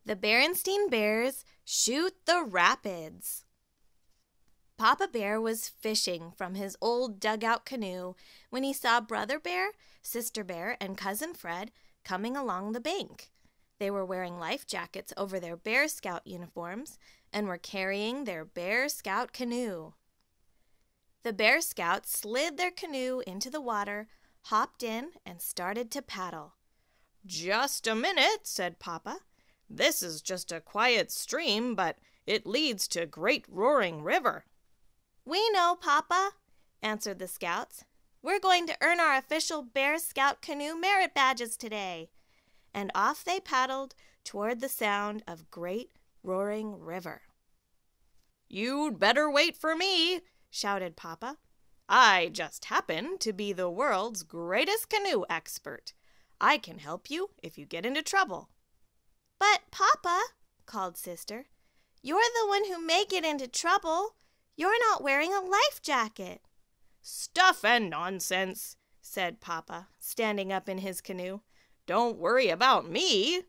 The Berenstain Bears shoot the rapids. Papa Bear was fishing from his old dugout canoe when he saw Brother Bear, Sister Bear, and Cousin Fred coming along the bank. They were wearing life jackets over their Bear Scout uniforms and were carrying their Bear Scout canoe. The Bear Scouts slid their canoe into the water, hopped in, and started to paddle. "Just a minute," said Papa. "This is just a quiet stream, but it leads to Great Roaring River." "We know, Papa," answered the Scouts. "We're going to earn our official Bear Scout canoe merit badges today." And off they paddled toward the sound of Great Roaring River. "You'd better wait for me," shouted Papa. "I just happen to be the world's greatest canoe expert. I can help you if you get into trouble." "But, Papa," called Sister, "you're the one who may get into trouble. You're not wearing a life jacket." "Stuff and nonsense," said Papa, standing up in his canoe. "Don't worry about me."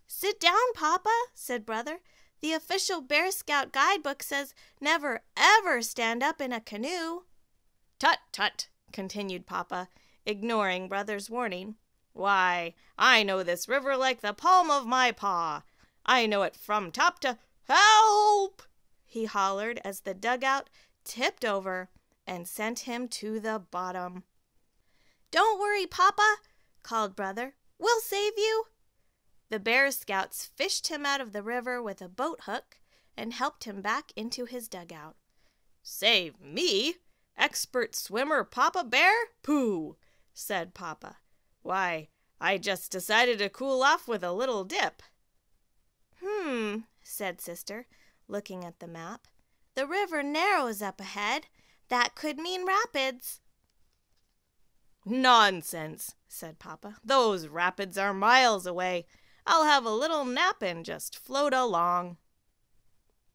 "Sit down, Papa," said Brother. "The official Bear Scout guidebook says never ever stand up in a canoe." "Tut, tut," continued Papa, ignoring Brother's warning. "Why, I know this river like the palm of my paw. I know it from top to— Help!" he hollered as the dugout tipped over and sent him to the bottom. "Don't worry, Papa," called Brother. "We'll save you." The Bear Scouts fished him out of the river with a boat hook and helped him back into his dugout. "Save me? Expert swimmer Papa Bear? Pooh!" said Papa. "Why, I just decided to cool off with a little dip." Said Sister, looking at the map. "The river narrows up ahead. That could mean rapids." "Nonsense," said Papa. "Those rapids are miles away. I'll have a little nap and just float along."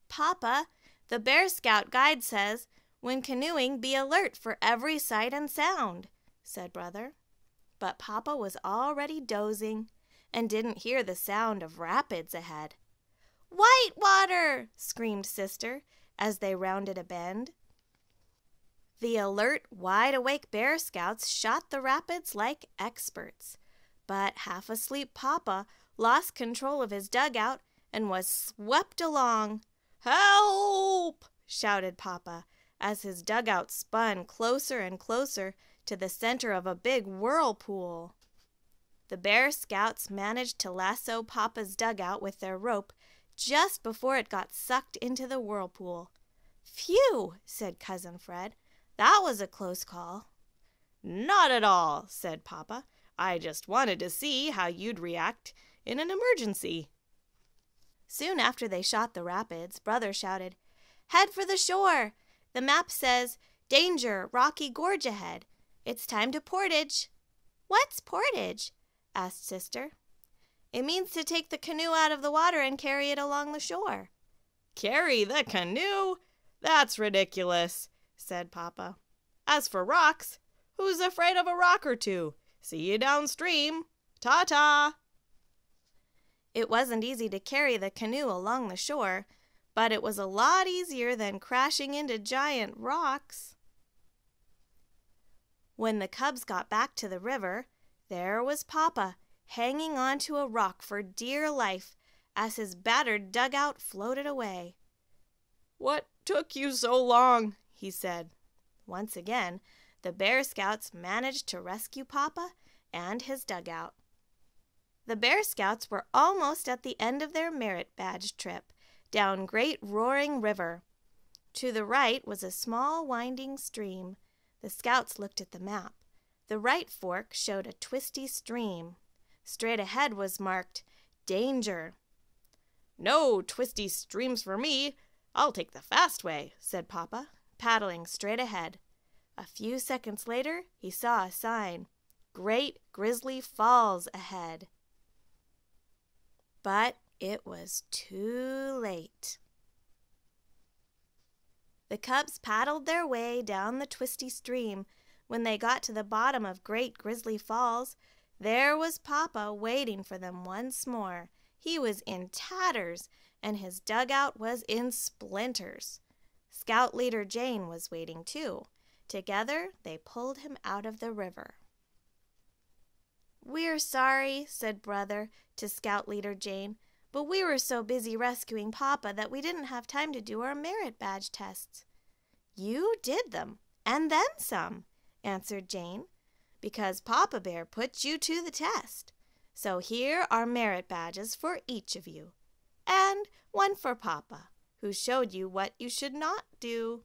"Papa, the Bear Scout guide says, when canoeing, be alert for every sight and sound," said Brother. But Papa was already dozing and didn't hear the sound of rapids ahead. "White water!" screamed Sister as they rounded a bend. The alert, wide-awake Bear Scouts shot the rapids like experts. But half-asleep Papa lost control of his dugout and was swept along. "Help!" shouted Papa as his dugout spun closer and closer to the center of a big whirlpool. The Bear Scouts managed to lasso Papa's dugout with their rope just before it got sucked into the whirlpool. "Phew!" said Cousin Fred. "That was a close call." "Not at all," said Papa. "I just wanted to see how you'd react in an emergency." Soon after they shot the rapids, Brother shouted, "Head for the shore! The map says, 'Danger, rocky gorge ahead.' It's time to portage." "What's portage?" asked Sister. "It means to take the canoe out of the water and carry it along the shore." "Carry the canoe? That's ridiculous," said Papa. "As for rocks, who's afraid of a rock or two? See you downstream. Ta-ta!" It wasn't easy to carry the canoe along the shore, but it was a lot easier than crashing into giant rocks. When the cubs got back to the river, there was Papa hanging onto a rock for dear life as his battered dugout floated away. "What took you so long?" he said. Once again, the Bear Scouts managed to rescue Papa and his dugout. The Bear Scouts were almost at the end of their merit badge trip down Great Roaring River. To the right was a small winding stream. The Scouts looked at the map. The right fork showed a twisty stream. Straight ahead was marked Danger. "No twisty streams for me. I'll take the fast way," said Papa, paddling straight ahead. A few seconds later, he saw a sign, Great Grizzly Falls ahead. But it was too late. The cubs paddled their way down the twisty stream. When they got to the bottom of Great Grizzly Falls, there was Papa waiting for them once more. He was in tatters, and his dugout was in splinters. Scout leader Jane was waiting too. Together they pulled him out of the river. "We're sorry," said Brother to Scout leader Jane, "but we were so busy rescuing Papa that we didn't have time to do our merit badge tests." "You did them, and then some," answered Jane, "because Papa Bear put you to the test. So here are merit badges for each of you, and one for Papa, who showed you what you should not do."